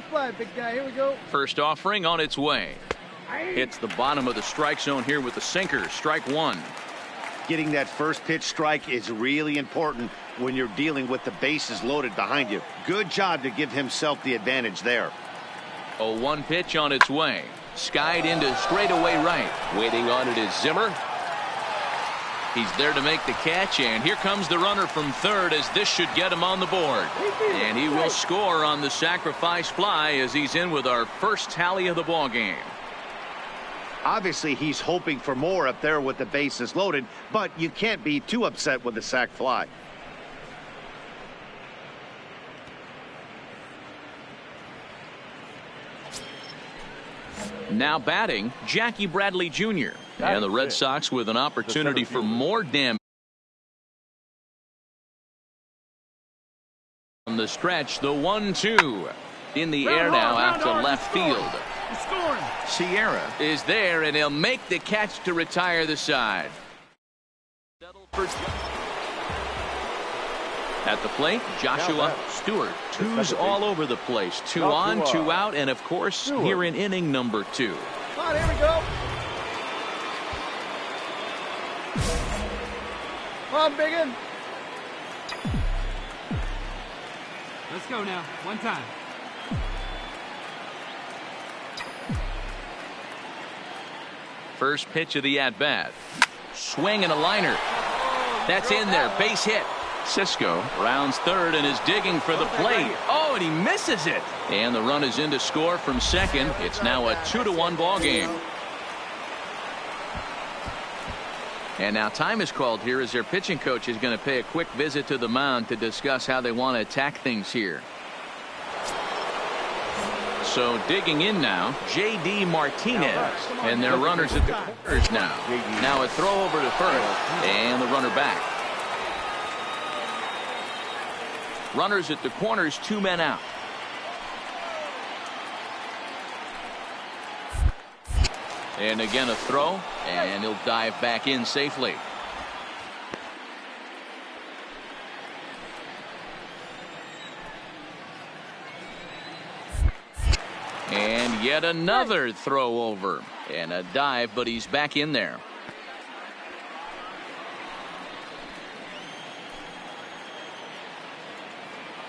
Fly, big guy. Here we go. First offering on its way. Hits the bottom of the strike zone here with the sinker. Strike one. Getting that first pitch strike is really important when you're dealing with the bases loaded behind you. Good job to give himself the advantage there. 0-1 pitch on its way. Skied into straightaway right. Waiting on it is Zimmer. He's there to make the catch, and here comes the runner from third, as this should get him on the board. And he will score on the sacrifice fly as he's in with our first tally of the ball game. Obviously, he's hoping for more up there with the bases loaded, but you can't be too upset with the sac fly. Now batting, Jackie Bradley Jr. And the Red Sox with an opportunity for more damage. On the stretch, the 1-2. In the air now out to left field. Sierra is there, and he'll make the catch to retire the side. At the plate, Joshua Stewart. Twos all over the place. 2 on, 2 out, and of course, here in inning number 2. Come on, here we go. Come on, Biggin. Let's go now. One time. First pitch of the at-bat. Swing and a liner. That's in there. Base hit. Cisco rounds third and is digging for the plate. Oh, and he misses it. And the run is in to score from second. It's now a 2-1 ball game. And now time is called here as their pitching coach is going to pay a quick visit to the mound to discuss how they want to attack things here. So digging in now, J.D. Martinez, and their runners at the corners now. Now a throw over to first, and the runner back. Runners at the corners, 2 men out. And again a throw, and he'll dive back in safely. And yet another throw over and a dive, but he's back in there.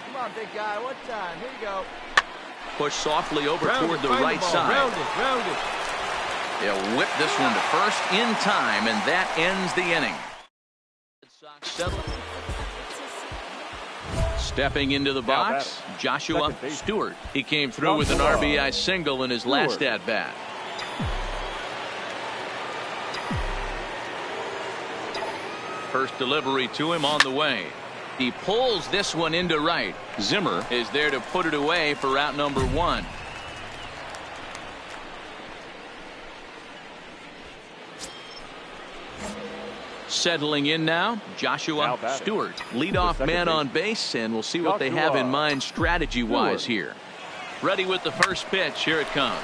Come on, big guy. One time. Here you go. Push softly over toward the right side. Round it. They'll whip this one to first in time, and that ends the inning. Stepping into the box, Joshua Stewart. He came through with an RBI single in his last at-bat. First delivery to him on the way. He pulls this one into right. Zimmer is there to put it away for out number 1. Settling in now, Joshua Stewart, leadoff man on base, and we'll see what they have in mind strategy-wise here. Ready with the first pitch. Here it comes.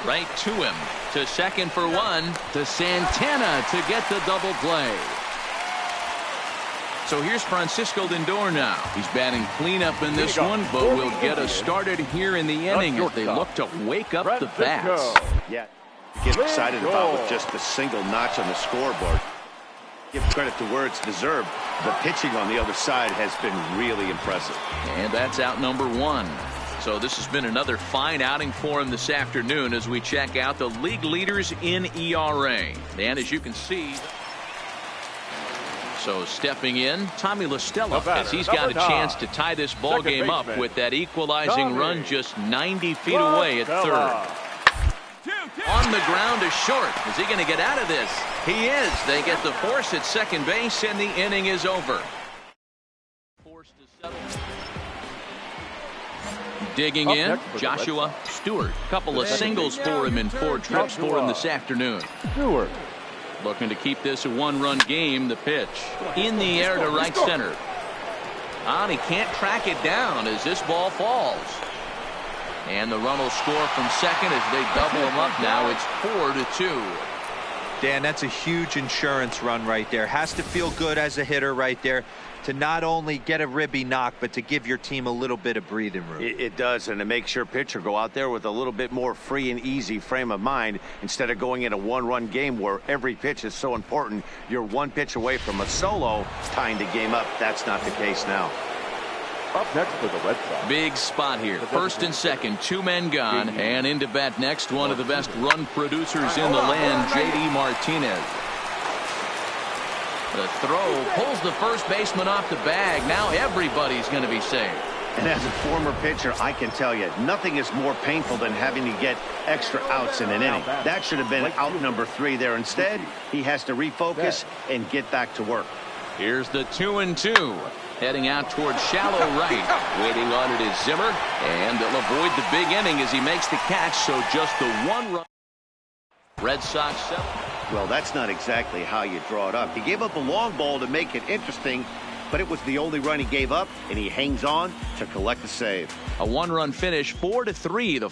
Right to him. To second for 1. To Santana to get the double play. So here's Francisco Lindor now. He's batting cleanup in this one, but will get us started here in the inning as they look to wake up the bats. Yeah, get excited about with just a single notch on the scoreboard. Give credit to where it's deserved. The pitching on the other side has been really impressive. And that's out number 1. So this has been another fine outing for him this afternoon as we check out the league leaders in ERA. And as you can see, so stepping in, Tommy La Stella, as he's got a chance to tie this ball game up with that equalizing run just 90 feet away at third. On the ground is short. Is he going to get out of this? He is. They get the force at second base, and the inning is over. Forced to settle. Digging in, Joshua Stewart. Couple of singles for him in 4 trips for him this afternoon. Stewart. Looking to keep this a 1-run game. The pitch in the air to right center. And he can't track it down as this ball falls. And the run will score from second as they double him up now. It's 4-2. Dan, that's a huge insurance run right there. Has to feel good as a hitter right there to not only get a ribby knock, but to give your team a little bit of breathing room. It does, and it makes your pitcher go out there with a little bit more free and easy frame of mind instead of going in a one-run game where every pitch is so important. You're one pitch away from a solo, tying the game up. That's not the case now. Up next for the Red Sox. Big spot here. First and second, 2 men gone, and into bat next, one of the best run producers in the land, J.D. Martinez. The throw pulls the first baseman off the bag. Now everybody's going to be safe. And as a former pitcher, I can tell you, nothing is more painful than having to get extra outs in an inning. That should have been out number 3 there. Instead, he has to refocus and get back to work. Here's the 2-2. Heading out towards shallow right. Waiting on it is Zimmer. And they'll avoid the big inning as he makes the catch. So just the 1 run. Red Sox 7. Well, that's not exactly how you draw it up. He gave up a long ball to make it interesting, but it was the only run he gave up, and he hangs on to collect the save. A 1-run finish, 4-3. The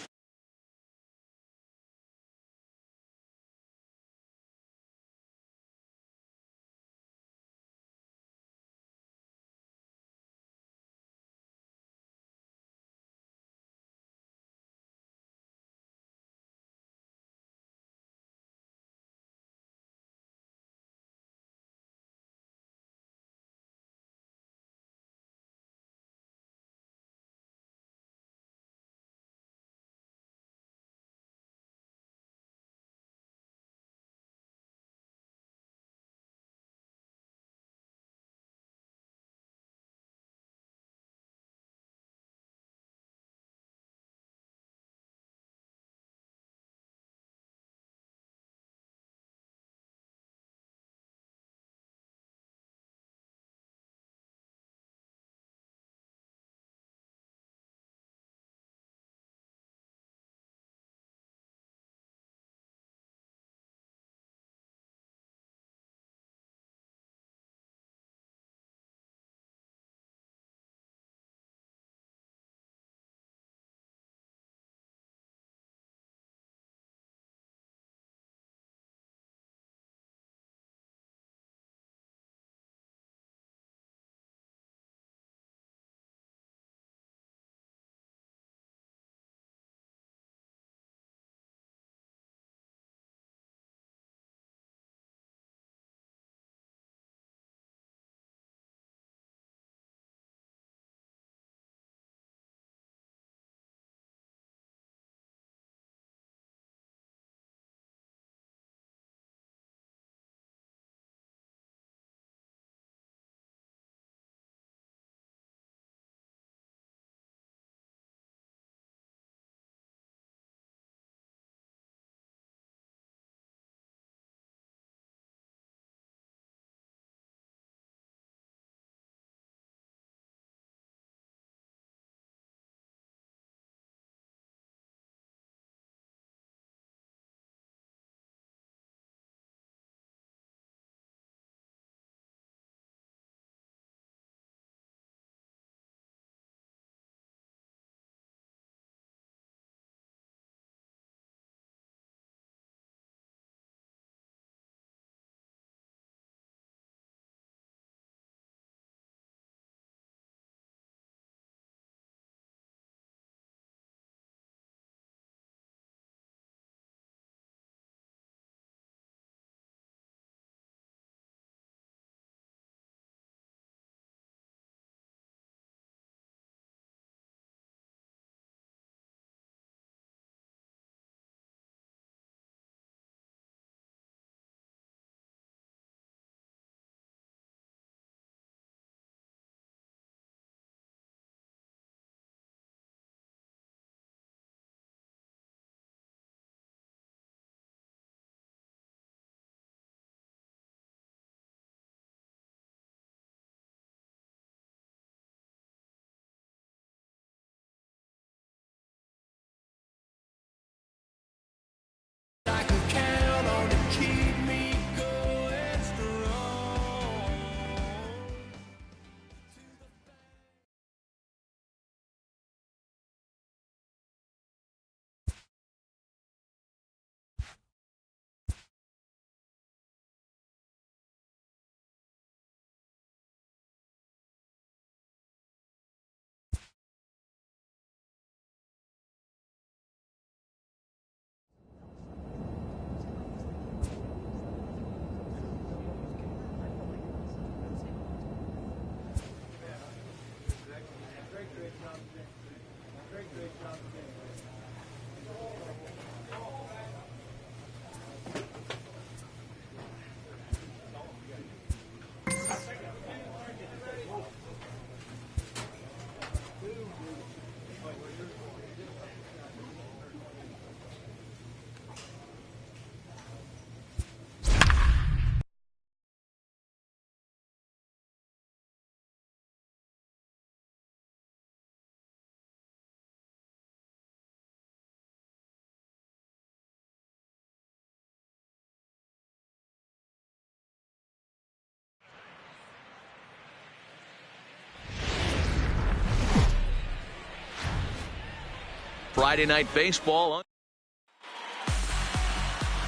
Friday Night Baseball.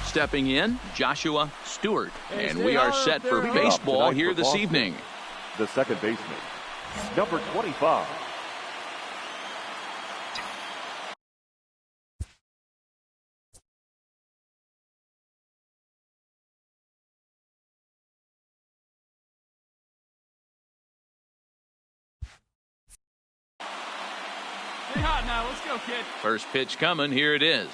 Stepping in, Joshua Stewart. And we are set for baseball here this evening. The second baseman, number 25. Stay hot now. Let's go, kid. First pitch coming. Here it is.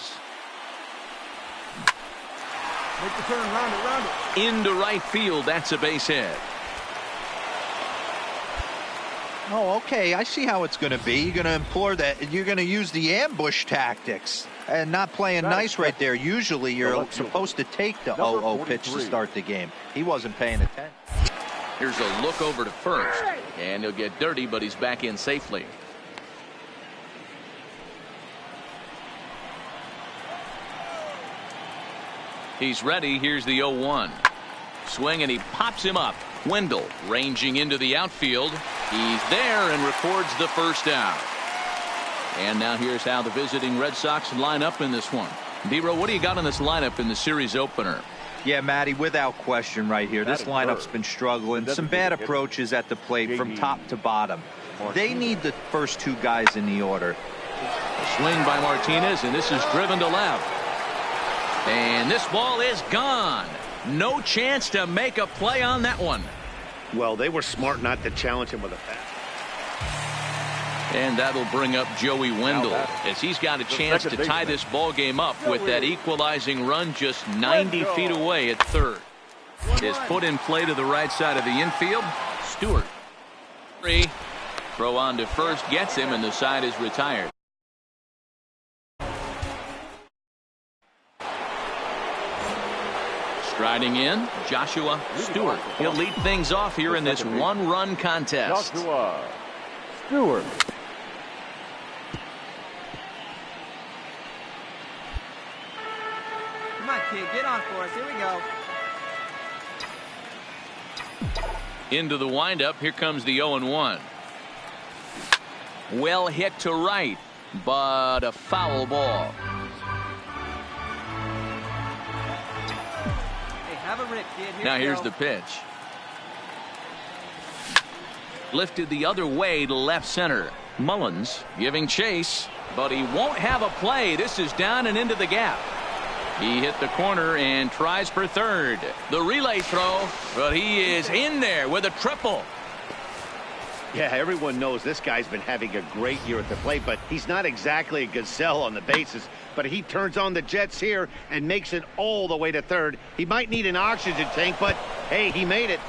Make the turn, round it. Into right field. That's a base hit. Oh, okay. I see how it's going to be. You're going to implore that. You're going to use the ambush tactics and not playing nice right there. Usually you're supposed to take the 0-0 pitch to start the game. He wasn't paying attention. Here's a look over to first. And he'll get dirty, but he's back in safely. He's ready. Here's the 0-1. Swing, and he pops him up. Wendell ranging into the outfield. He's there and records the first out. And now here's how the visiting Red Sox line up in this one. D-Row, what do you got on this lineup in the series opener? Yeah, Matty, without question right here. This lineup's been struggling. Some bad approaches at the plate from top to bottom. They need the first two guys in the order. Swing by Martinez, and this is driven to left. And this ball is gone. No chance to make a play on that one. Well, they were smart not to challenge him with a fast. And that'll bring up Joey Wendell as he's got a chance to tie this ball game up with that equalizing run just 90 feet away at third. Is put in play to the right side of the infield. Stewart. Throw on to first, gets him, and the side is retired. Striding in, Joshua Stewart. He'll lead things off here in this one-run contest. Joshua Stewart. Come on, kid, get on for us. Here we go. Into the windup. Here comes the 0-1. Well hit to right, but a foul ball. Have a rip, kid. Now here's the pitch. Lifted the other way to left center. Mullins giving chase, but he won't have a play. This is down and into the gap. He hit the corner and tries for third. The relay throw, but he is in there with a triple. Yeah, everyone knows this guy's been having a great year at the plate, but he's not exactly a gazelle on the bases. But he turns on the jets here and makes it all the way to third. He might need an oxygen tank, but hey, he made it.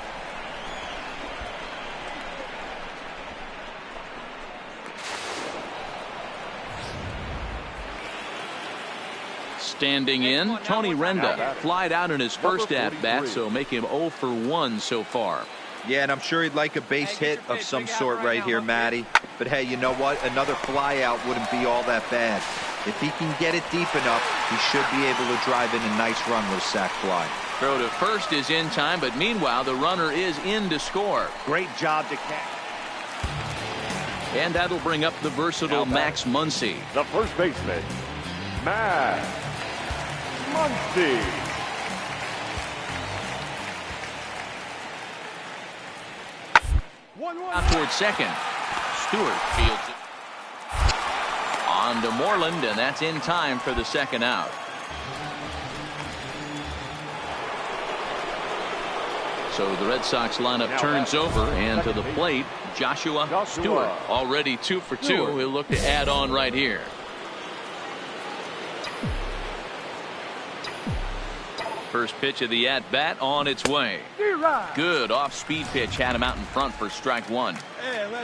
Standing in, Tony Renda flied out in his first at-bat, so make him 0 for 1 so far. Yeah, and I'm sure he'd like a base hit of some sort right here, Matty. But hey, you know what? Another fly out wouldn't be all that bad. If he can get it deep enough, he should be able to drive in a nice run with a sac fly. Throw to first is in time, but meanwhile, the runner is in to score. Great job to catch. And that'll bring up the versatile Max Muncy. The first baseman, Max Muncy. Out towards second. Stewart fields it. On to Moreland, and that's in time for the second out. So the Red Sox lineup turns over, and to the plate, Joshua Stewart. Already 2 for 2. He'll look to add on right here. First pitch of the at-bat on its way. Good off-speed pitch, had him out in front for strike one.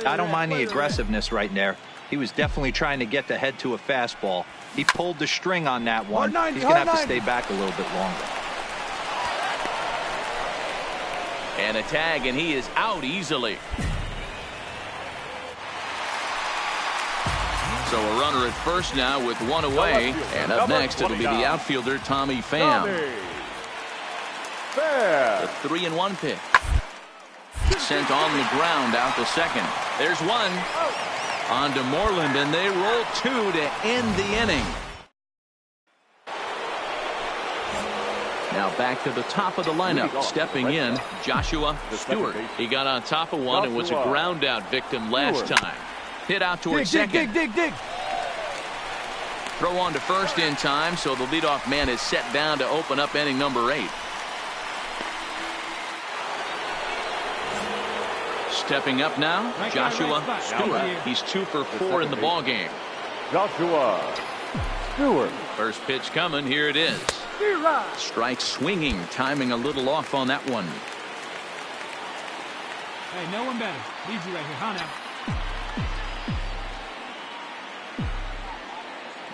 I don't mind the aggressiveness right there. He was definitely trying to get the head to a fastball. He pulled the string on that one. He's going to have to stay back a little bit longer. And a tag, and he is out easily. So a runner at first now with one away. And up next, it'll be the outfielder, Tommy Pham. The 3-1 pitch. Sent on the ground out to second. There's one. On to Moreland, and they roll 2 to end the inning. Now back to the top of the lineup. Stepping in, Joshua Stewart. He got on top of one and was a ground out victim last time. Hit out towards second. Dig. Throw on to first in time, so the leadoff man is set down to open up inning number 8. Stepping up now, Joshua Stewart. He's 2 for 4 in the ball game. Joshua Stewart. First pitch coming. Here it is. Strike swinging, timing a little off on that one. Hey, no one better. Leads you right here, huh now?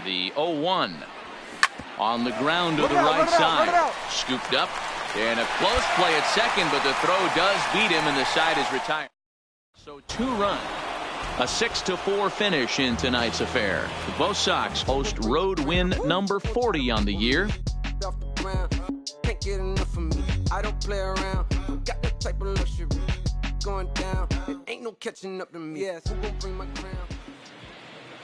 The 0-1 on the ground to the right side. Scooped up and a close play at second, but the throw does beat him and the side is retired. So 2 runs. A 6-4 finish in tonight's affair. Both Sox host road win number 40 on the year. Can't get enough of me. I don't play around. Got that type of luxury. Going down. It ain't no catching up to me. Yes, who gon' bring my crown?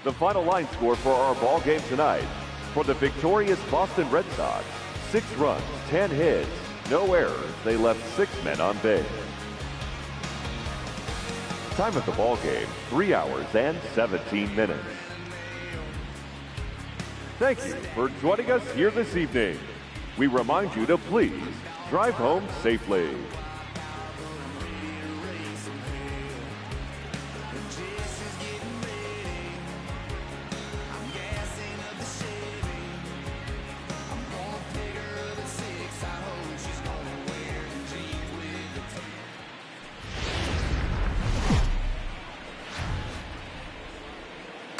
The final line score for our ball game tonight. For the victorious Boston Red Sox, 6 runs, 10 hits, no errors. They left 6 men on base. Time of the ball game, 3 hours and 17 minutes. Thank you for joining us here this evening. We remind you to please drive home safely.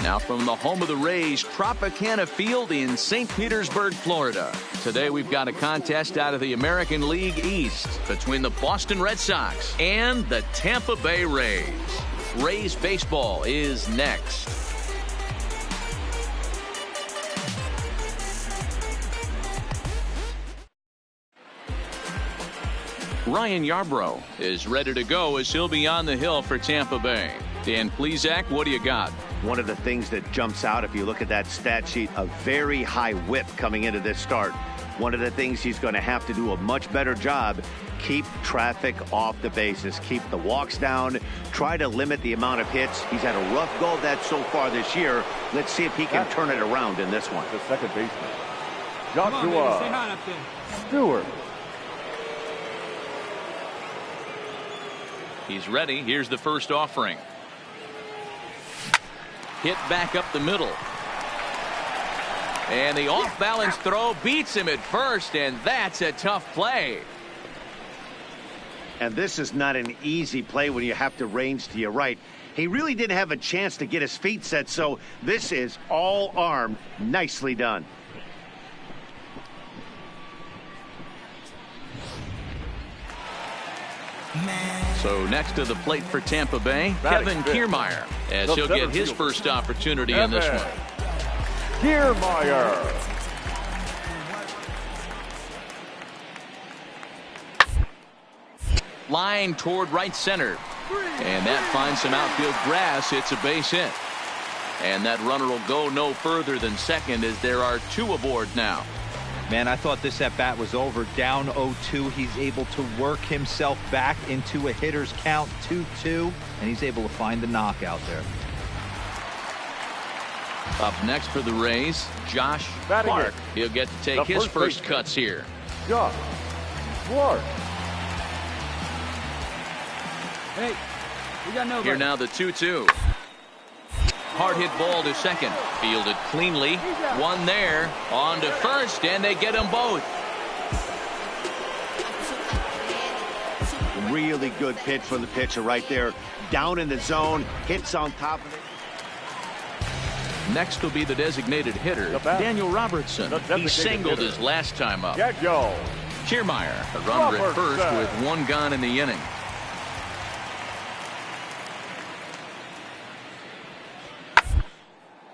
Now from the home of the Rays, Tropicana Field in St. Petersburg, Florida. Today we've got a contest out of the American League East between the Boston Red Sox and the Tampa Bay Rays. Rays baseball is next. Ryan Yarbrough is ready to go as he'll be on the hill for Tampa Bay. Dan Plesac, what do you got? One of the things that jumps out if you look at that stat sheet, a very high whip coming into this start. One of the things he's going to have to do a much better job, keep traffic off the bases, keep the walks down, try to limit the amount of hits. He's had a rough go of that so far this year. Let's see if he can turn it around in this one. The second baseman, Come on, baby, stay hot Joshua up there. Stewart. He's ready. Here's the first offering. Hit back up the middle. And the off-balance throw beats him at first, and that's a tough play. And this is not an easy play when you have to range to your right. He really didn't have a chance to get his feet set, so this is all arm. Nicely done. So next to the plate for Tampa Bay, Kevin Kiermaier, as he'll get his first opportunity in this one. Kiermaier. Line toward right center. And that finds some outfield grass. It's a base hit. And that runner will go no further than second as there are 2 aboard now. Man, I thought this at-bat was over. Down 0-2. He's able to work himself back into a hitter's count, 2-2, and he's able to find the knockout there. Up next for the Rays, Josh Clark. He'll get to take his first cuts here. Josh Clark. Hey, we got nobody. Here now the 2-2. Hard hit ball to second. Fielded cleanly. One there. On to first, and they get them both. Really good pitch from the pitcher right there. Down in the zone. Hits on top of it. Next will be the designated hitter, Daniel Robertson. He singled his last time up. Kiermaier, a runner at first with 1 gone in the inning.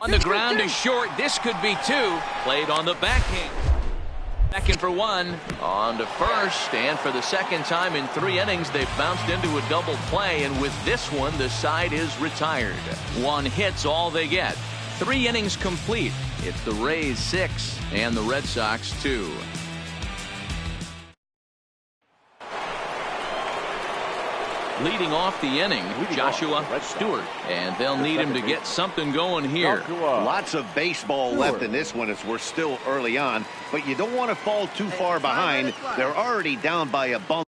On the ground to short. This could be 2. Played on the backhand. Second for one, on to first, and for the second time in 3 innings, they've bounced into a double play, and with this one, the side is retired. 1 hit's all they get. 3 innings complete. It's the Rays 6 and the Red Sox 2. Leading off the inning, Joshua Stewart, and they'll need him to get something going here. Lots of baseball left in this one as we're still early on, but you don't want to fall too far behind. They're already down by a bump.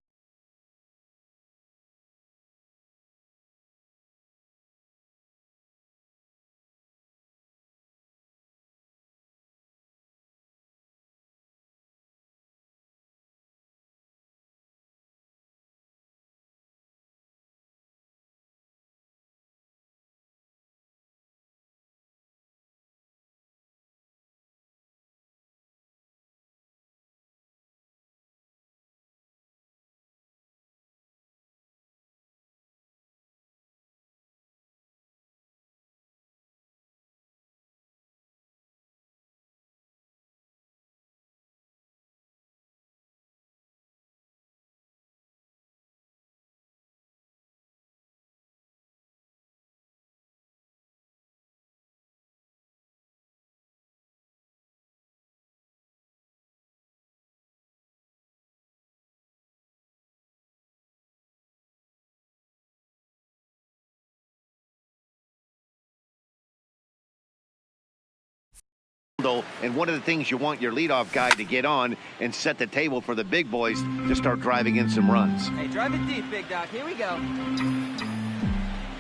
And one of the things you want your leadoff guy to get on and set the table for the big boys to start driving in some runs. Hey, drive it deep, big dog. Here we go.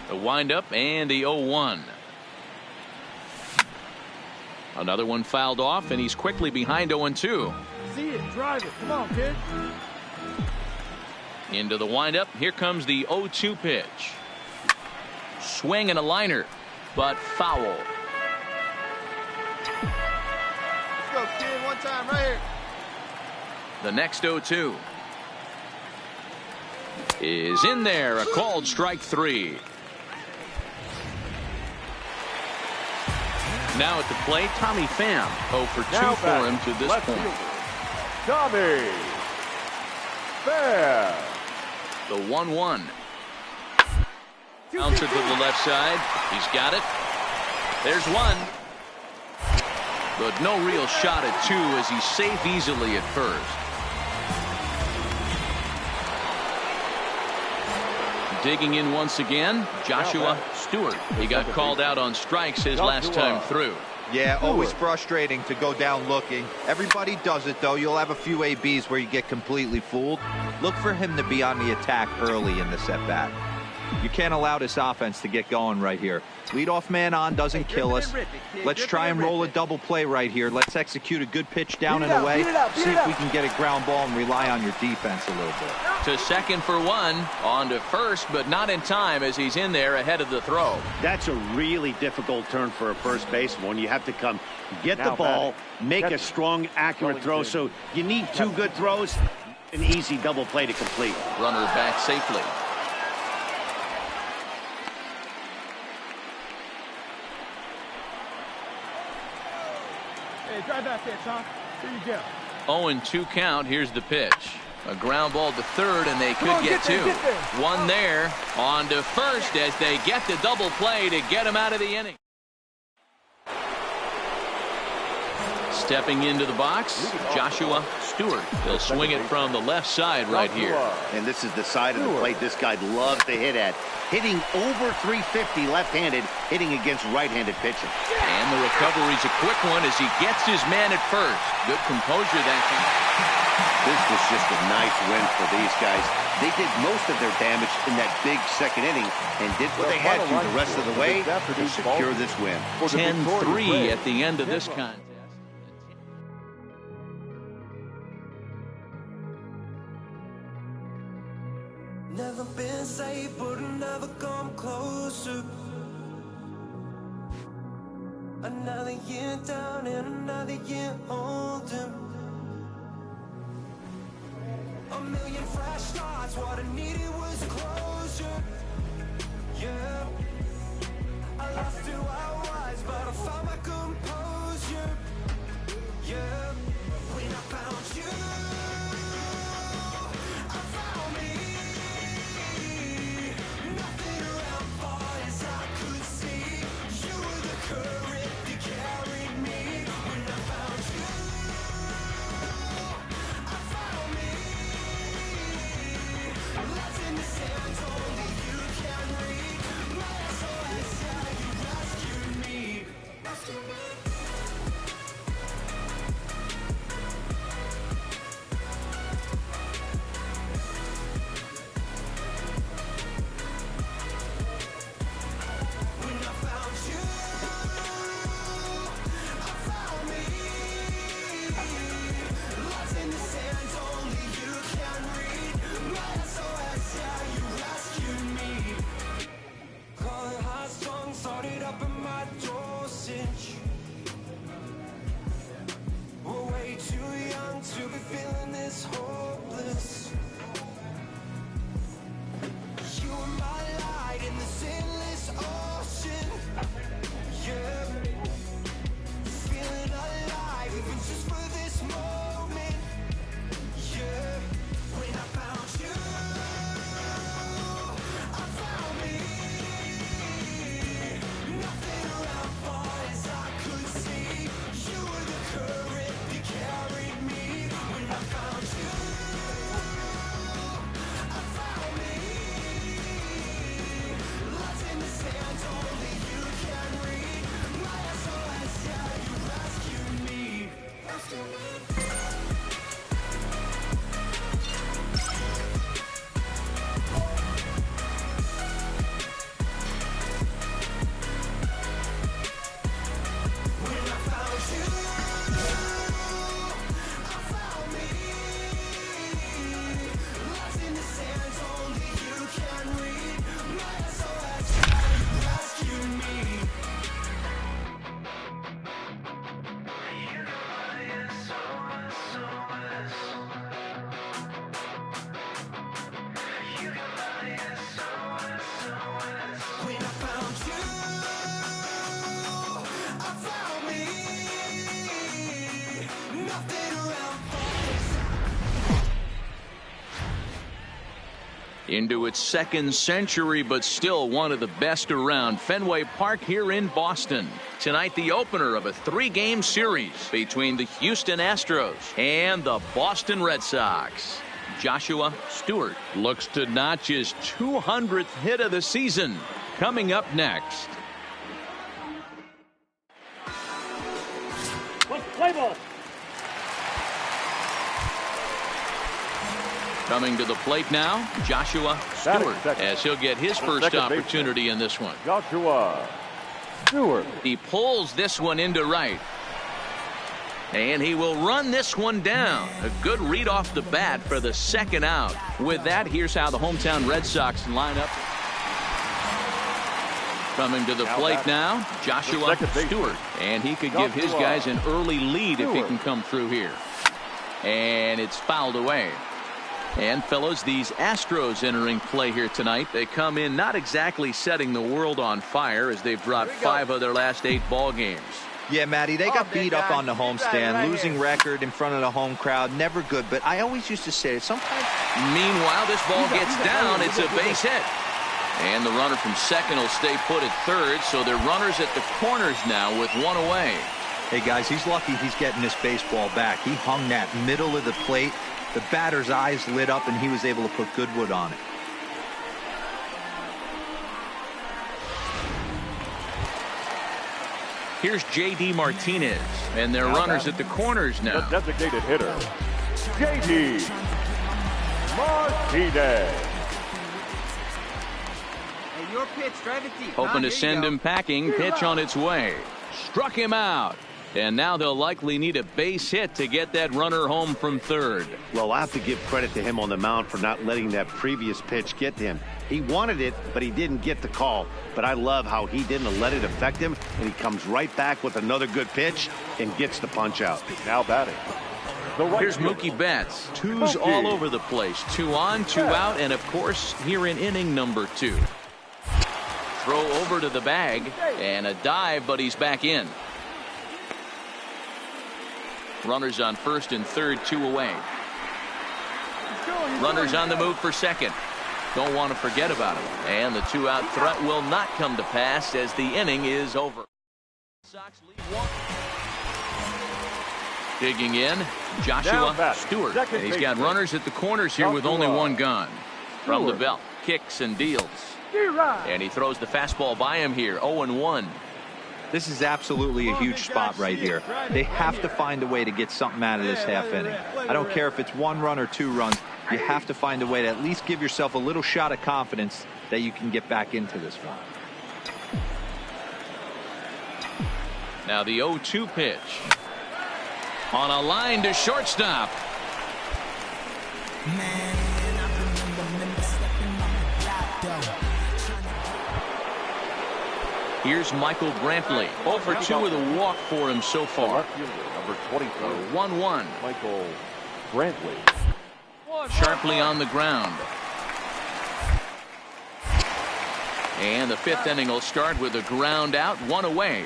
The windup and the 0-1. Another one fouled off, and he's quickly behind 0-2. See it, drive it. Come on, kid. Into the windup. Here comes the 0-2 pitch. Swing and a liner, but foul. Let's go, kid. One time right here. The next 0-2 is in there. A called strike 3. Now at the plate, Tommy Pham. 0 for 2 for him to this point. Tommy Pham. The 1-1. Bouncer to the left side. He's got it. There's one. But no real shot at 2 as he's safe easily at first. Digging in once again, Joshua Stewart. He got called out on strikes his last time through. Yeah, always frustrating to go down looking. Everybody does it, though. You'll have a few ABs where you get completely fooled. Look for him to be on the attack early in this at-bat. You can't allow this offense to get going right here. Leadoff man on doesn't kill us. Let's try and roll a double play right here. Let's execute a good pitch down and away. See if we can get a ground ball and rely on your defense a little bit. To second for 1. On to first, but not in time as he's in there ahead of the throw. That's a really difficult turn for a first baseman. You have to come get the ball, make a strong, accurate throw. So you need 2 good throws, an easy double play to complete. Runner back safely. Hey, drive back there, Tom. Here you go. 0-2 count. Here's the pitch. A ground ball to third, and they could get 2. One there. On to first as they get the double play to get him out of the inning. Stepping into the box, Joshua Stewart. He'll swing it from the left side right here. And this is the side of the plate this guy loves to hit at. Hitting over 350 left-handed, hitting against right-handed pitching. And the recovery's a quick one as he gets his man at first. Good composure that time. This was just a nice win for these guys. They did most of their damage in that big second inning and did what they had to the rest of the way to secure this win. 10-3 at the end of this contest. Never been safe, but never come closer. Another year down and another year older. A million fresh starts, what I needed was closure. Yeah, I lost who I was, but I found my composure. Yeah, when I found you. into its second century, but still one of the best around. Fenway Park here in Boston. Tonight, the opener of a 3-game series between the Houston Astros and the Boston Red Sox. Joshua Stewart looks to notch his 200th hit of the season. Coming up next. Play ball. Coming to the plate now, Joshua Stewart, as he'll get his first opportunity in this one. Joshua Stewart. He pulls this one into right. And he will run this one down. A good read off the bat for the second out. With that, here's how the hometown Red Sox line up. Coming to the plate now, Joshua Stewart. And he could give his guys an early lead if he can come through here. And it's fouled away. And fellows, these Astros entering play here tonight. They come in not exactly setting the world on fire, as they've dropped 5 of their last 8 ball games. Yeah, Matty, they got beat up on the homestand. Losing record in front of the home crowd, never good. But I always used to say, sometimes. Meanwhile, this ball gets down. It's a base hit. And the runner from second will stay put at third. So they're runners at the corners now with 1 away. Hey, guys, he's lucky he's getting this baseball back. He hung that middle of the plate. The batter's eyes lit up, and he was able to put good wood on it. Here's J.D. Martinez, and they're runners at the corners now. The designated hitter, J.D. Martinez. Hey, your pitch, drive it deep. Hoping to send him packing. Pitch on its way. Struck him out. And now they'll likely need a base hit to get that runner home from third. Well, I have to give credit to him on the mound for not letting that previous pitch get to him. He wanted it, but he didn't get the call. But I love how he didn't let it affect him, and he comes right back with another good pitch and gets the punch out. Now batting. Here's Mookie Betts. 2s all over the place. 2 on, 2 out, and of course here in inning number 2. Throw over to the bag, and a dive, but he's back in. Runners on first and third, 2 away. Runners on the move for second. Don't want to forget about him. And the 2-out threat will not come to pass as the inning is over. Sox lead 1. Digging in, Joshua Stewart. And he's got runners at the corners here with only 1 gone. From the belt, kicks and deals. And he throws the fastball by him here, 0-1. This is absolutely a huge spot right here. They have to find a way to get something out of this half inning. I don't care if it's 1 run or 2 runs. You have to find a way to at least give yourself a little shot of confidence that you can get back into this one. Now the 0-2 pitch. On a line to shortstop. Here's Michael Brantley. 0 for 2 with a walk for him so far. Number 24. 1-1. Michael Brantley. Sharply on the ground. And the 5th inning will start with a ground out, 1 away.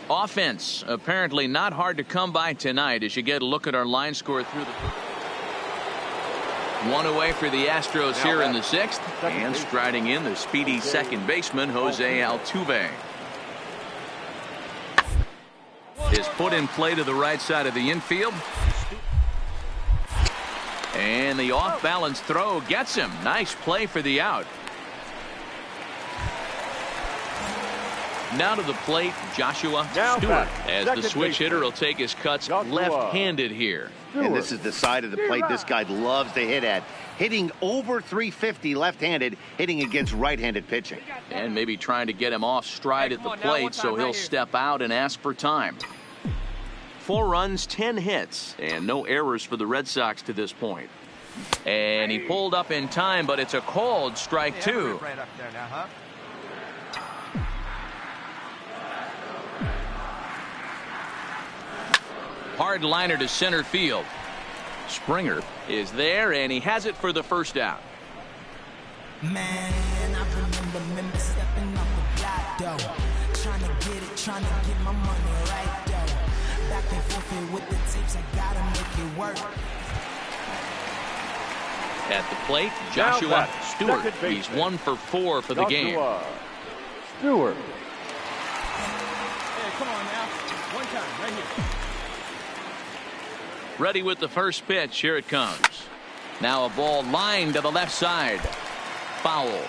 Offense apparently not hard to come by tonight as you get a look at our line score through the 1 away for the Astros here in the 6th. And striding in the speedy second baseman, Jose Altuve. Is put in play to the right side of the infield. And the off-balance throw gets him. Nice play for the out. Now to the plate, Joshua Stewart, as the switch hitter will take his cuts left-handed here. And this is the side of the plate this guy loves to hit at. Hitting over 350 left-handed, hitting against right-handed pitching. And maybe trying to get him off stride at the plate, so he'll step out and ask for time. 4 runs, 10 hits, and no errors for the Red Sox to this point. And he pulled up in time, but it's a called strike 2. Right up there now, huh? Hard liner to center field. Springer is there, and he has it for the first out. Man, I remember stepping up the block, though. Trying to get my money right, though. Back and forth with the tapes, I gotta make it work. At the plate, Joshua Stewart. He's 1 for 4 for the game. Stewart. Hey, come on now. One time, right here. Ready with the first pitch. Here it comes. Now a ball lined to the left side. Foul.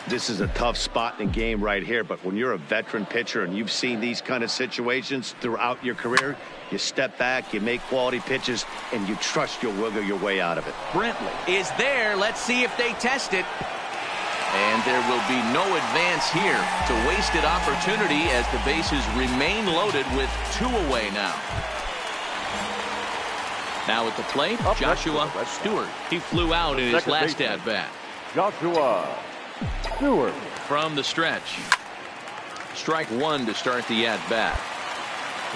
This is a tough spot in the game right here, but when you're a veteran pitcher and you've seen these kind of situations throughout your career, you step back, you make quality pitches, and you trust you'll wiggle your way out of it. Brantley is there. Let's see if they test it. And there will be no advance here. It's a wasted opportunity as the bases remain loaded with 2 away now. Now at the plate, Joshua Stewart. He flew out in his last at-bat. Joshua Stewart. From the stretch. Strike 1 to start the at-bat.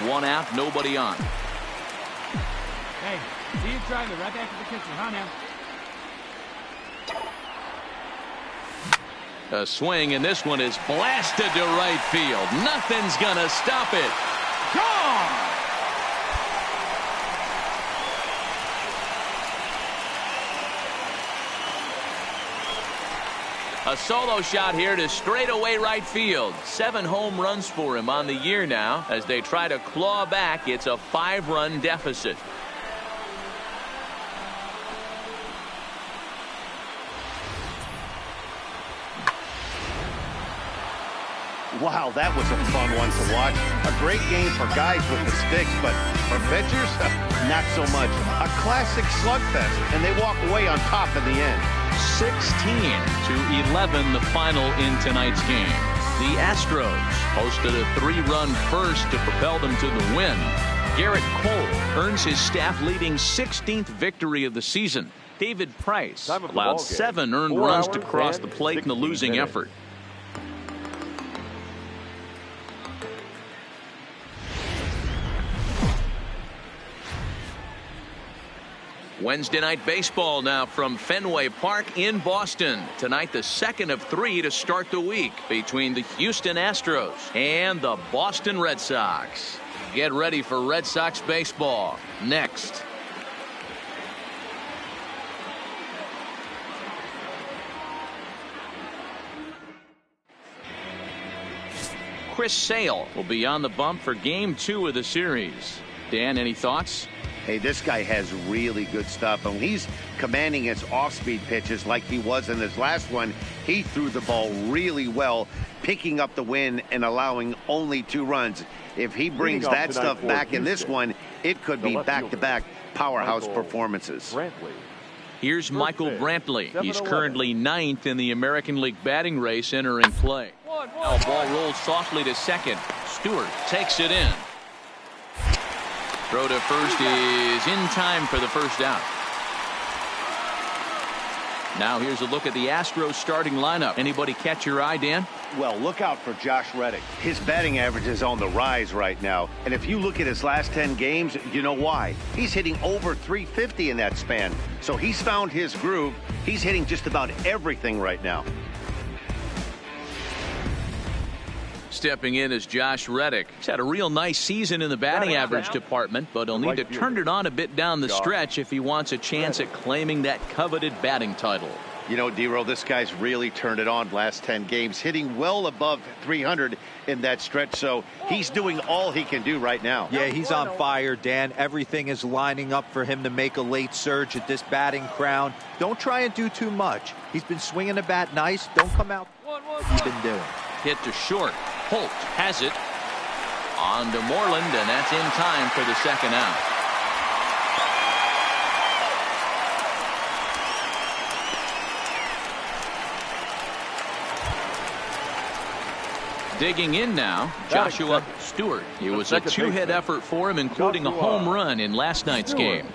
1 out, nobody on. Hey, see you driving right back to the kitchen, huh now? A swing, and this one is blasted to right field. Nothing's gonna stop it. Gone! A solo shot here to straightaway right field. 7 home runs for him on the year now as they try to claw back. It's a 5-run deficit. Wow, that was a fun one to watch. A great game for guys with the sticks, but for pitchers, not so much. A classic slugfest, and they walk away on top in the end. 16-11 the final in tonight's game. The Astros posted a 3-run first to propel them to the win. Garrett Cole earns his staff-leading 16th victory of the season. David Price allowed 7 earned runs to cross the plate in the losing effort. Wednesday night baseball now from Fenway Park in Boston. Tonight, the second of 3 to start the week between the Houston Astros and the Boston Red Sox. Get ready for Red Sox baseball next. Chris Sale will be on the bump for Game 2 of the series. Dan, any thoughts? Hey, this guy has really good stuff, and he's commanding his off-speed pitches like he was in his last one. He threw the ball really well, picking up the win and allowing only 2 runs. If he brings that stuff back in this one, it could be back-to-back powerhouse performances. Here's Michael Brantley. He's currently 9th in the American League batting race entering play. Now a ball rolls softly to second. Stewart takes it in. Throw to first is in time for the first out. Now here's a look at the Astros starting lineup. Anybody catch your eye, Dan? Well, look out for Josh Reddick. His batting average is on the rise right now. And if you look at his last 10 games, you know why. He's hitting over 350 in that span. So he's found his groove. He's hitting just about everything right now. Stepping in is Josh Reddick. He's had a real nice season in the batting average department, but he'll need to turn it on a bit down the stretch if he wants a chance at claiming that coveted batting title. You know, D-Roll, this guy's really turned it on last 10 games, hitting well above 300 in that stretch, so he's doing all he can do right now. Yeah, he's on fire, Dan. Everything is lining up for him to make a late surge at this batting crown. Don't try and do too much. He's been swinging the bat nice. Don't come out he's been doing. Hit to short. Holt has it on to Moreland, and that's in time for the second out. Digging in now, Joshua Stewart. It was a 2-hit effort for him, including a home run in last night's game.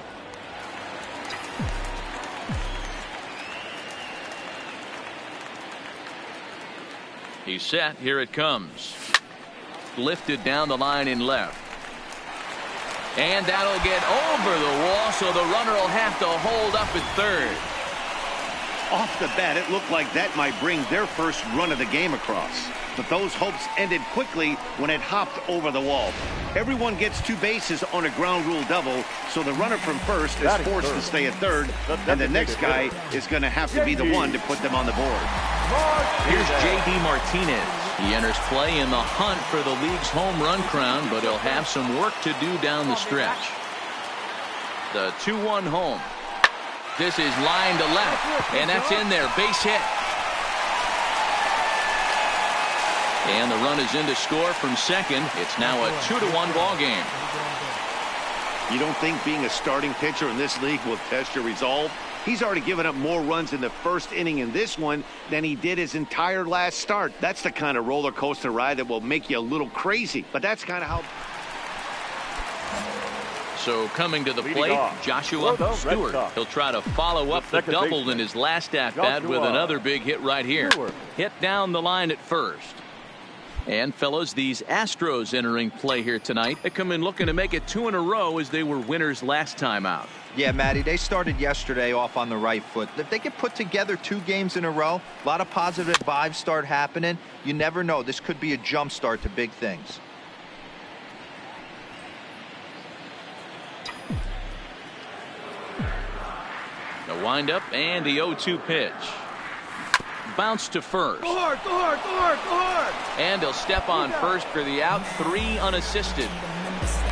He's set. Here it comes. Lifted down the line in left. And that'll get over the wall, so the runner will have to hold up at third. Off the bat, it looked like that might bring their first run of the game across. But those hopes ended quickly when it hopped over the wall. Everyone gets 2 bases on a ground rule double, so the runner from first is forced to stay at third, and the next guy is going to have to be the one to put them on the board. Here's J.D. Martinez. He enters play in the hunt for the league's home run crown, but he'll have some work to do down the stretch. The 2-1 home. This is line to left, and that's in there. Base hit. And the run is in to score from second. It's now a 2-1 ball game. You don't think being a starting pitcher in this league will test your resolve? He's already given up more runs in the first inning in this one than he did his entire last start. That's the kind of roller coaster ride that will make you a little crazy. But that's kind of how... So coming to the plate, Joshua Stewart. He'll try to follow up the double in his last at-bat with another big hit right here. Hit down the line at first. And fellows, these Astros entering play here tonight. They come in looking to make it 2 in a row as they were winners last time out. Yeah, Matty, they started yesterday off on the right foot. If they get put together 2 games in a row, a lot of positive vibes start happening. You never know. This could be a jump start to big things. The windup and the 0-2 pitch. Bounce to first. Go hard, go hard, go hard, go hard. And he'll step on first for the out. 3 unassisted.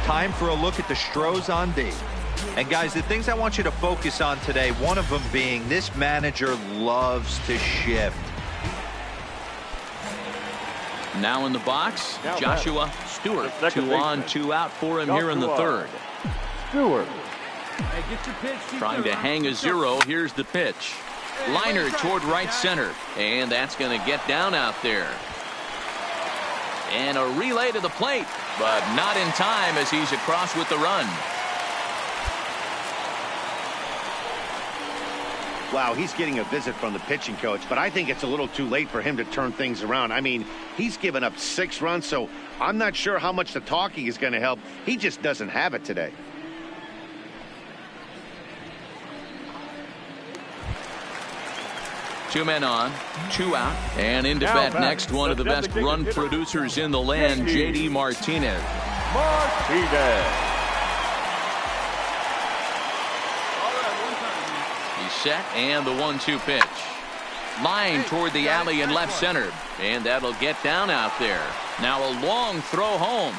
Time for a look at the Stros on D. And guys, the things I want you to focus on today, one of them being this manager loves to shift. Now in the box, Joshua Stewart. 2 on, 2 out for him here in the third. Stewart. Hey, get your pitch. Trying to hang a 0. Here's the pitch. Liner toward right center. And that's going to get down out there. And a relay to the plate, but not in time as he's across with the run. Wow, he's getting a visit from the pitching coach, but I think it's a little too late for him to turn things around. I mean, he's given up 6 runs, so I'm not sure how much the talking is going to help. He just doesn't have it today. Two men on, 2 out, and into bat next, one of the best run producers in the land, J.D. Martinez. He's set, and the 1-2 pitch. Line toward the alley in left center, and that'll get down out there. Now a long throw home,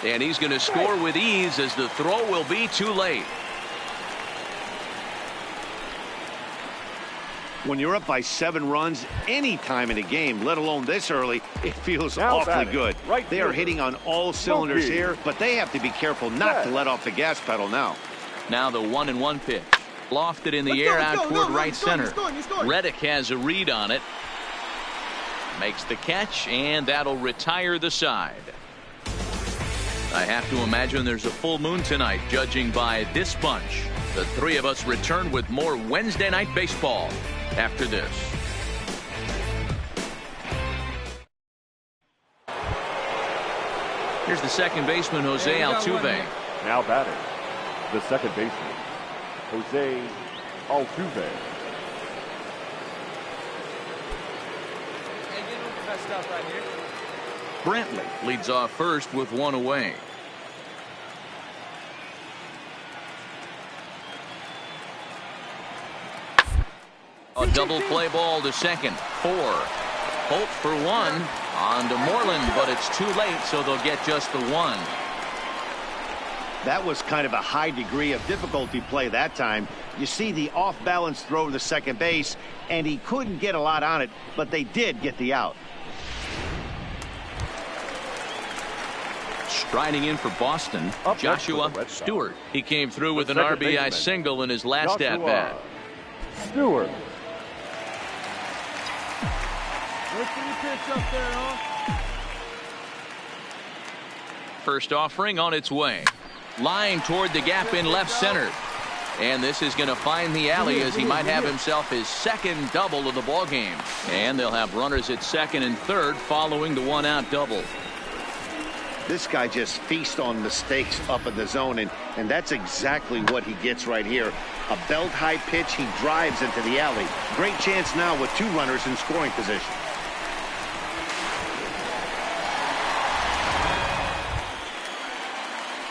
and he's going to score with ease as the throw will be too late. When you're up by 7 runs any time in a game, let alone this early, it feels awfully good. They are hitting on all cylinders here, but they have to be careful not to let off the gas pedal now. Now the 1-1 pitch. Lofted in the air out toward right center. Reddick has a read on it. Makes the catch, and that'll retire the side. I have to imagine there's a full moon tonight, judging by this bunch. The 3 of us return with more Wednesday Night Baseball after this. Here's the second baseman, Jose Altuve. Now batting, the second baseman, Jose Altuve. Brantley leads off first with 1 away. A double play ball to second. 4. Holt for 1 on to Moreland, but it's too late, so they'll get just the 1. That was kind of a high degree of difficulty play that time. You see the off-balance throw to second base, and he couldn't get a lot on it, but they did get the out. Striding in for Boston, Joshua Stewart. He came through with an RBI single in his last at-bat. Stewart. First offering on its way. Line toward the gap in left center. And this is going to find the alley as he might have himself his second double of the ball game. And they'll have runners at second and third following the 1-out double. This guy just feasts on mistakes up in the zone, and that's exactly what he gets right here. A belt-high pitch, he drives into the alley. Great chance now with 2 runners in scoring position.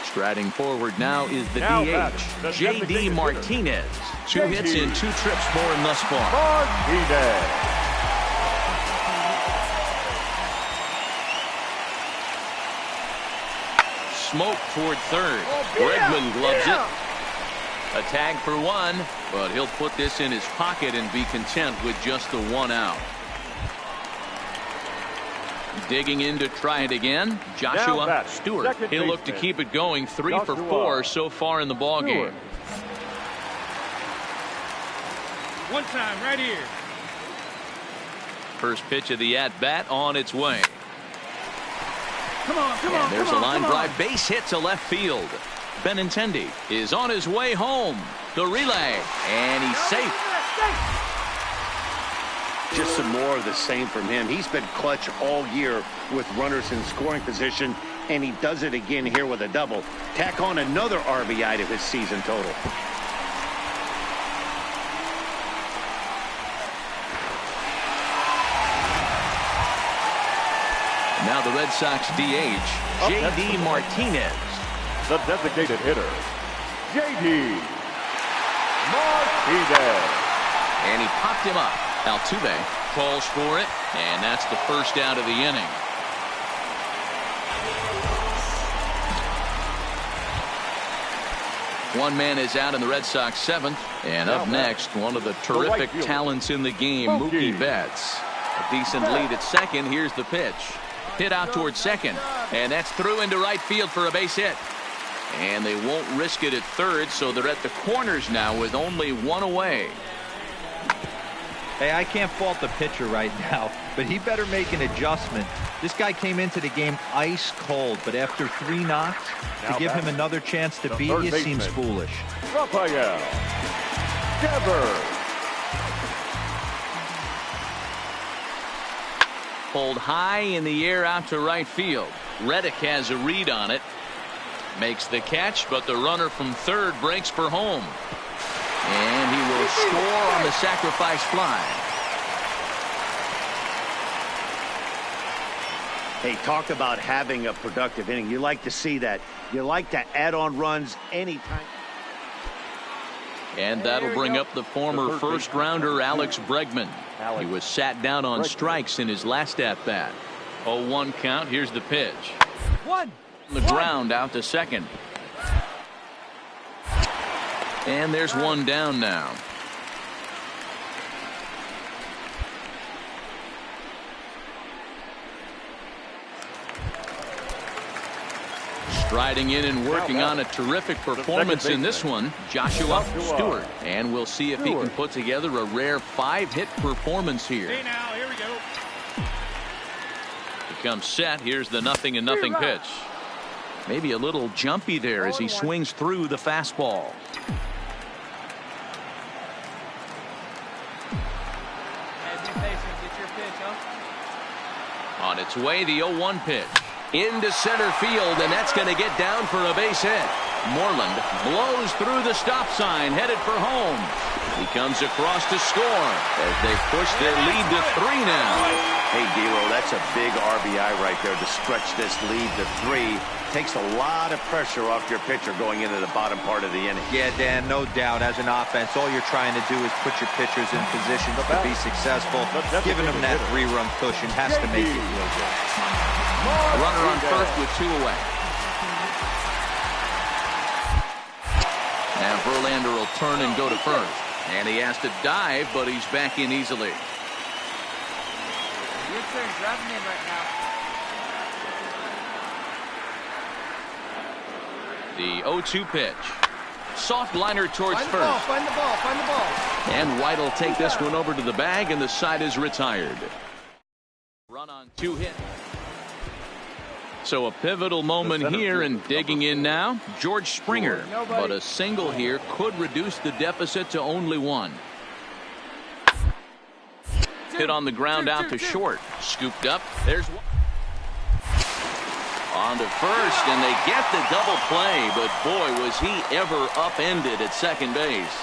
Striding forward now is the DH, J.D. Martinez. 2 hits in 2 trips for him thus far. Martinez. Smoke toward third. Bregman gloves it. A tag for 1, but he'll put this in his pocket and be content with just the 1 out. Digging in to try it again, Joshua Stewart. He'll look to keep it going. 3 for 4 so far in the ball game. One time, right here. First pitch of the at-bat on its way. Come on, come on. And there's a line drive base hit to left field. Benintendi is on his way home. The relay, and he's safe. Just some more of the same from him. He's been clutch all year with runners in scoring position, and he does it again here with a double. Tack on another RBI to his season total. Now the Red Sox DH, J.D. Martinez. The designated hitter, J.D. Martinez. And he popped him up. Altuve calls for it, and that's the first out of the inning. One man is out in the Red Sox 7th, and up next, one of the terrific talents in the game, Mookie Betts. A decent lead at second. Here's the pitch. Hit out towards second, and that's through into right field for a base hit. And they won't risk it at third, so they're at the corners now with only 1 away. Hey, I can't fault the pitcher right now, but he better make an adjustment. This guy came into the game ice cold, but after 3 knocks, to give him another chance to beat you seems foolish. Rafael Devers. Pulled high in the air out to right field. Reddick has a read on it. Makes the catch, but the runner from third breaks for home. And he will score on the sacrifice fly. Hey, talk about having a productive inning. You like to see that. You like to add on runs anytime. And that'll bring up the former first-rounder Alex Bregman. He was sat down on strikes in his last at-bat. 0-1 count. Here's the pitch. On the ground out to second. And there's 1 down now. Striding in and working on a terrific performance in this one, Joshua Stewart. And we'll see if he can put together a rare 5-hit performance here. Hey now, here we go. He comes set. Here's the 0-0 pitch. Maybe a little jumpy there as he swings through the fastball. On its way, the 0-1 pitch. Into center field, and that's going to get down for a base hit. Moreland blows through the stop sign, headed for home. He comes across to score as they push their lead to 3 now. Hey, D'Lo, that's a big RBI right there to stretch this lead to 3. Takes a lot of pressure off your pitcher going into the bottom part of the inning. Yeah, Dan, no doubt. As an offense, all you're trying to do is put your pitchers in position to be successful. Giving them that 3-run cushion has to make it real good. A runner on first with 2 away. Now Verlander will turn and go to first. And he has to dive, but he's back in easily. Your turn, drop him in right now. The 0-2 pitch. Soft liner towards Find the first. ball, find the ball, find the ball. And White will take this one over to the bag, and the side is retired. Run on 2 hits. So a pivotal moment here, and digging in now, George Springer. But a single here could reduce the deficit to only 1. Hit on the ground out to short. Scooped up. There's 1. On to first, and they get the double play, but boy, was he ever upended at second base.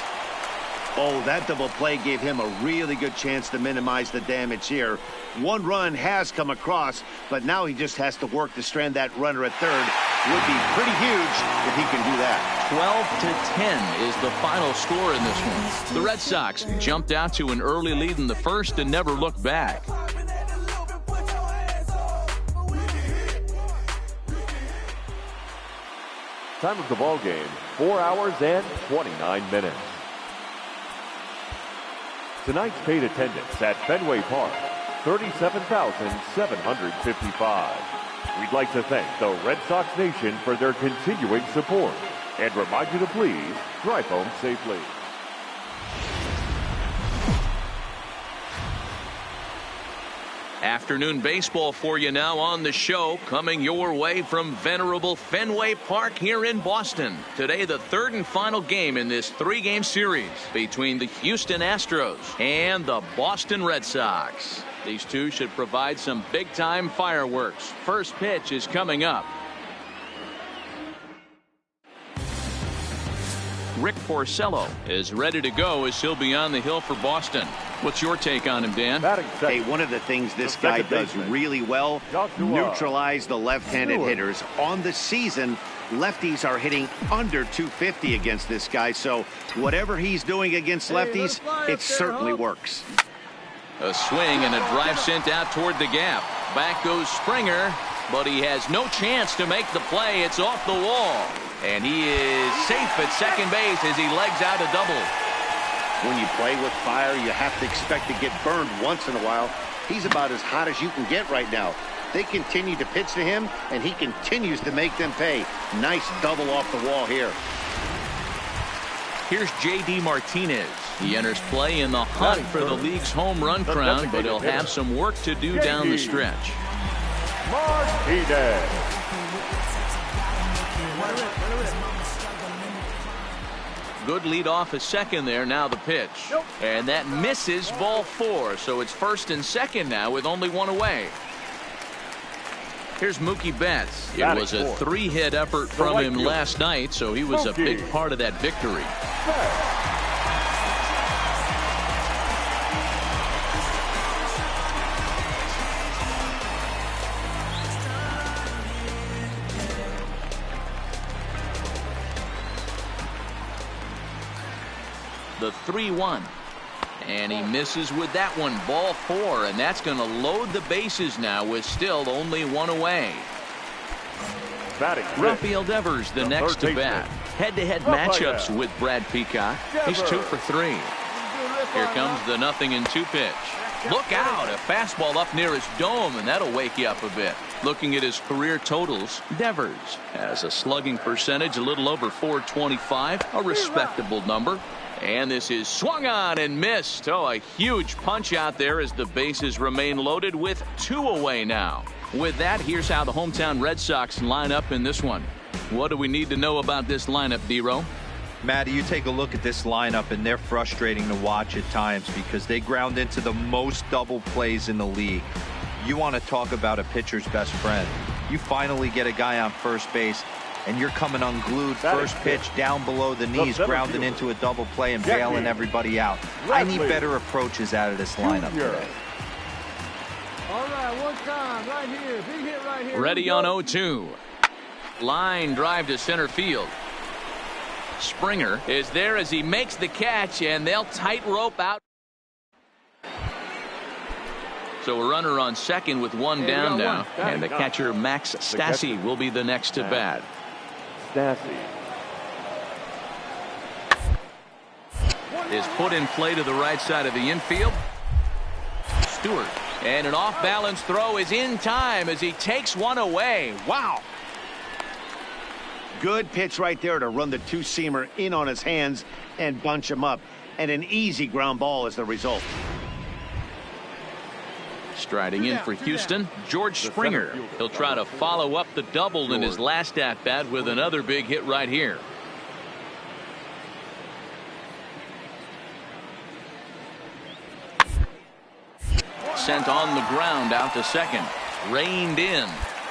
Oh, that double play gave him a really good chance to minimize the damage here. One run has come across, but now he just has to work to strand that runner at third. Would be pretty huge if he can do that. 12-10 is the final score in this one. The Red Sox jumped out to an early lead in the first and never looked back. Time of the ball game, 4 hours and 29 minutes. Tonight's paid attendance at Fenway Park, 37,755. We'd like to thank the Red Sox Nation for their continuing support and remind you to please drive home safely. Afternoon baseball for you now on the show, coming your way from venerable Fenway Park here in Boston. Today, the third and final game in this three-game series between the Houston Astros and the Boston Red Sox. These two should provide some big-time fireworks. First pitch is coming up. Rick Porcello is ready to go as he'll be on the hill for Boston. What's your take on him, Dan? Hey, one of the things this guy does really well, neutralize the left-handed hitters. On the season, lefties are hitting under 250 against this guy, so whatever he's doing against lefties, it certainly works. A swing and a drive sent out toward the gap. Back goes Springer, but he has no chance to make the play. It's off the wall. And he is safe at second base as he legs out a double. When you play with fire, you have to expect to get burned once in a while. He's about as hot as you can get right now. They continue to pitch to him, and he continues to make them pay. Nice double off the wall here. Here's J.D. Martinez. He enters play in the hunt for the league's home run crown, but he'll have some work to do down the stretch. Martinez. Good lead off a second there. Now the pitch. And that misses, ball 4. So it's first and second now with only one away. Here's Mookie Betts. It was a 3-hit effort from him last night, so he was a big part of that victory. The 3-1, and he misses with that one. Ball 4, and that's going to load the bases now with still only one away. Rafael Devers the next to bat. Head-to-head matchups with Brad Peacock. He's 2 for 3. Here comes the 0-2 pitch. Look out, a fastball up near his dome, and that'll wake you up a bit. Looking at his career totals, Devers has a slugging percentage a little over .425, a respectable number. And this is swung on and missed. Oh, a huge punch out there as the bases remain loaded with 2 away now. With that, here's how the hometown Red Sox line up in this one. What do we need to know about this lineup, D-Row? Matty, you take a look at this lineup, and they're frustrating to watch at times because they ground into the most double plays in the league. You want to talk about a pitcher's best friend. You finally get a guy on first base, and you're coming unglued first pitch down below the knees, grounding into a double play and bailing everybody out. I need better approaches out of this lineup today. All right, one time, right here. Big hit right here. Ready on 0-2. Line drive to center field. Springer is there as he makes the catch, and they'll tightrope out. So a runner on second with one down now, and the catcher Max Stassi will be the next to bat. Is put in play to the right side of the infield. Stewart, and an off-balance throw is in time as he takes one away. Wow. Good pitch right there to run the two-seamer in on his hands and bunch him up, and an easy ground ball is the result. Striding in for Houston, George Springer. He'll try to follow up the double in his last at-bat with another big hit right here. Sent on the ground out to second. Reined in.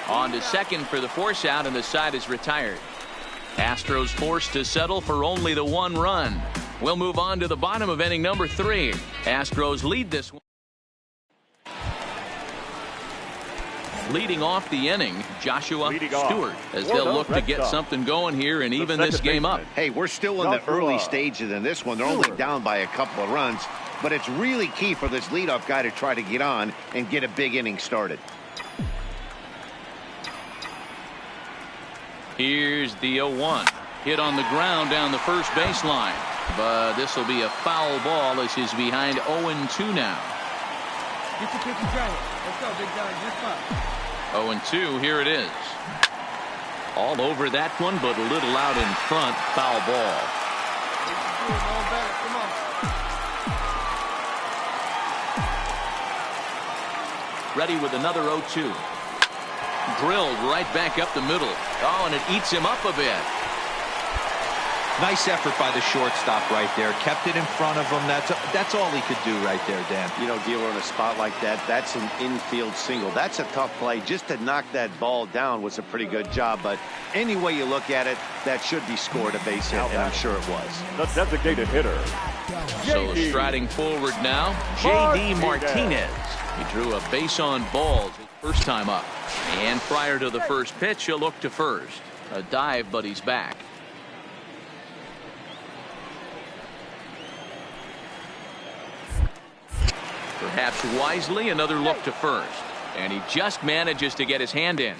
On to second for the force out, and the side is retired. Astros forced to settle for only the 1 run. We'll move on to the bottom of inning number 3. Astros lead this one. Leading off the inning, Joshua Stewart, as they'll look to get something going here and even this game up. Hey, we're still in the early stages in this one. They're only down by a couple of runs, but it's really key for this leadoff guy to try to get on and get a big inning started. Here's the 0-1. Hit on the ground down the first baseline. But this will be a foul ball as he's behind 0-2 now. Get your pitch and try it. Let's go, big guy. Just fine. 0-2, here it is. All over that one, but a little out in front. Foul ball. Come on. Ready with another 0-2. Drilled right back up the middle. Oh, and it eats him up a bit. Nice effort by the shortstop right there. Kept it in front of him. That's all he could do right there, Dan. You know, dealer in a spot like that, that's an infield single. That's a tough play. Just to knock that ball down was a pretty good job. But any way you look at it, that should be scored a base hit, and I'm sure it was. The designated hitter. So striding forward now, J.D. Martinez. He drew a base on balls his first time up. And prior to the first pitch, he'll look to first. A dive, but he's back. Perhaps wisely, another look to first. And he just manages to get his hand in.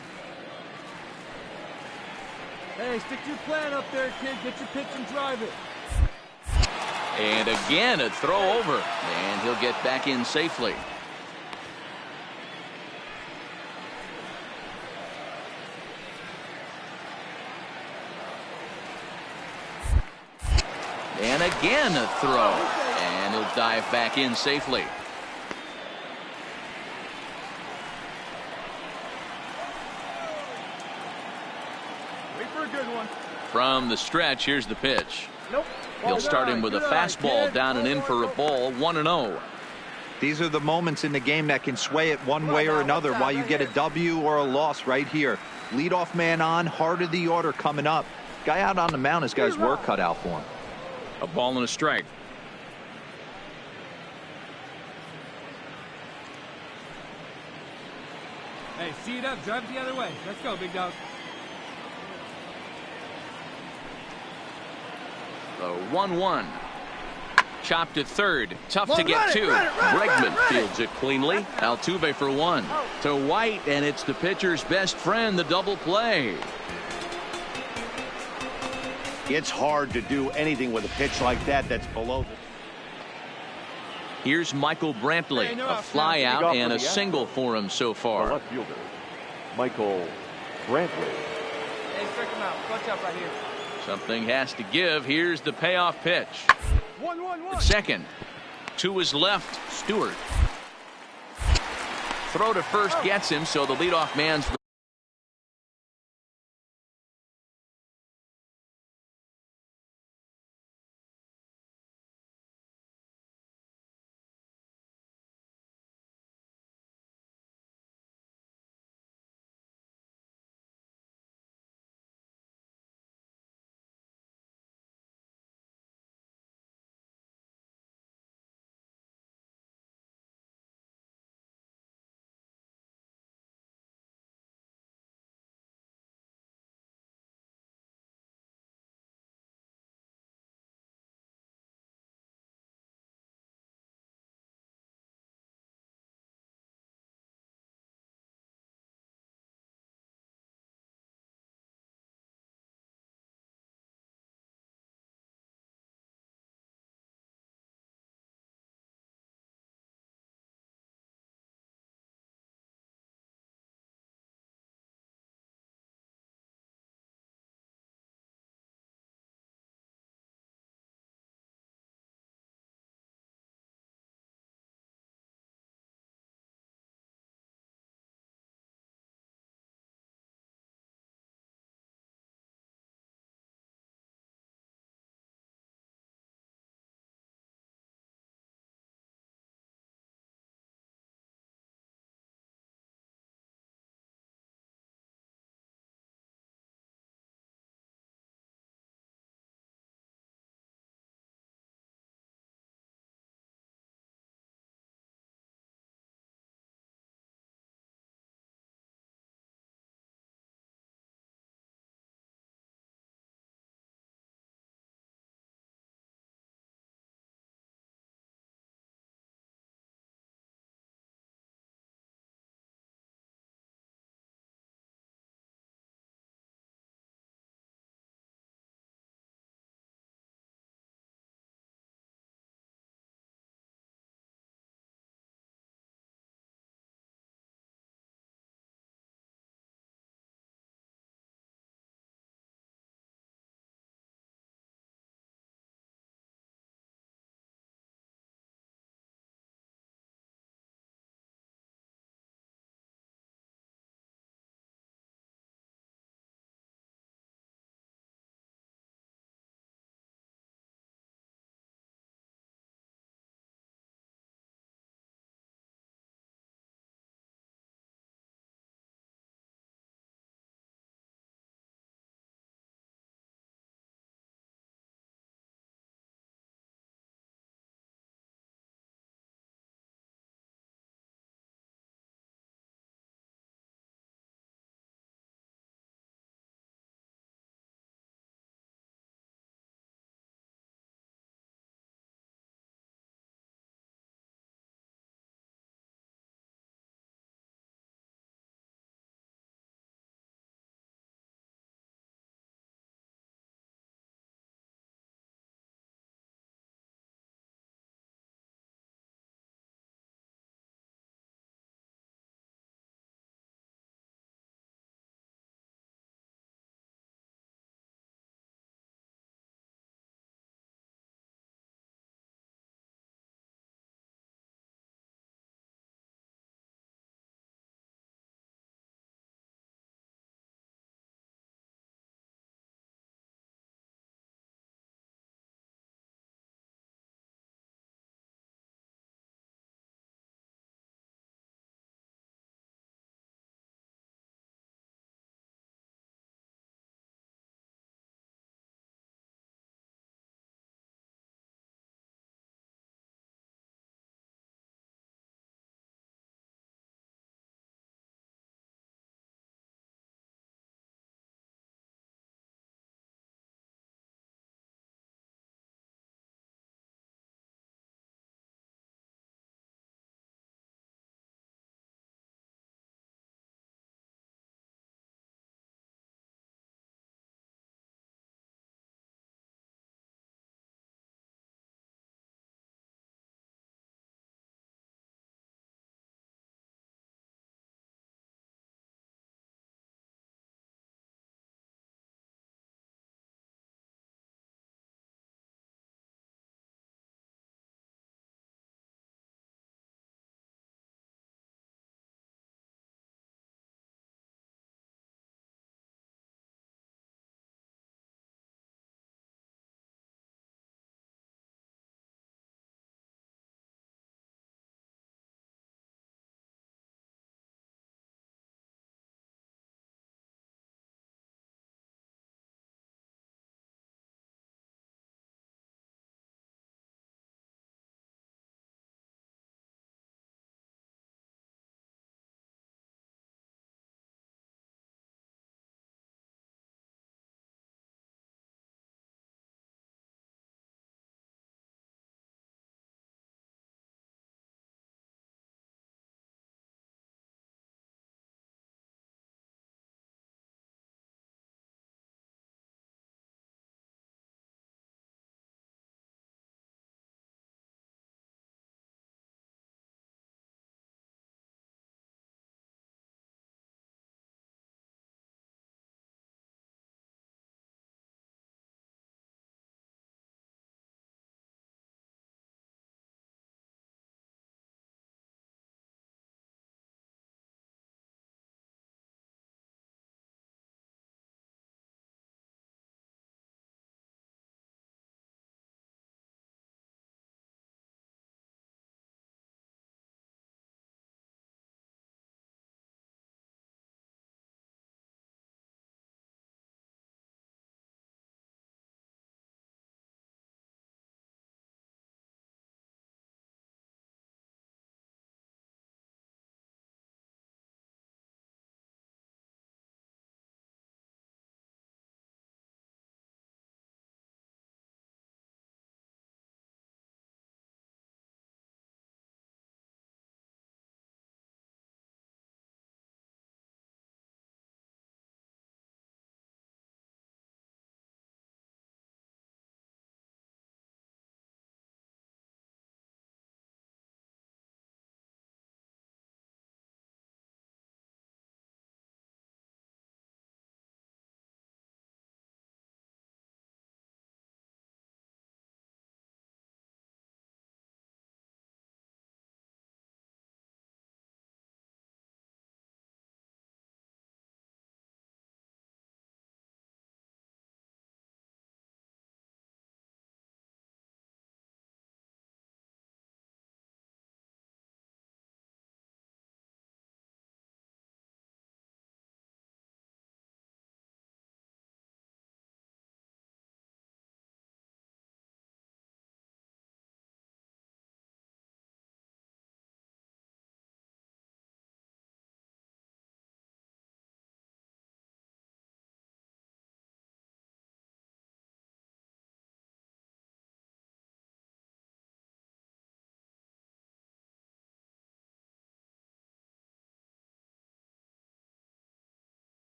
Hey, stick to your plan up there, kid. Get your pitch and drive it. And again, a throw over. And he'll get back in safely. And again, a throw. And he'll dive back in safely. From the stretch, here's the pitch. He'll start him with a fastball down and in for a ball, 1-0. These are the moments in the game that can sway it one way or another, why you get a W or a loss right here. Leadoff man on, heart of the order coming up. Guy out on the mound has got his work cut out for him. A ball and a strike. Hey, see it up. Drive it the other way. Let's go, big dog. The 1-1. Chopped to third. Tough to get to. Bregman fields it cleanly. Altuve for 1. To White, and it's the pitcher's best friend, the double play. It's hard to do anything with a pitch like that that's below the... Here's Michael Brantley. A fly out and a single for him so far. The left fielder, Michael Brantley. Hey, strike him out. Clutch up right here. Something has to give. Here's the payoff pitch. 1-1-1. Second. To his left, Stewart. Throw to first gets him, so the leadoff man's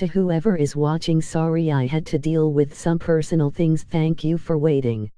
To whoever is watching, sorry I had to deal with some personal things. Thank you for waiting.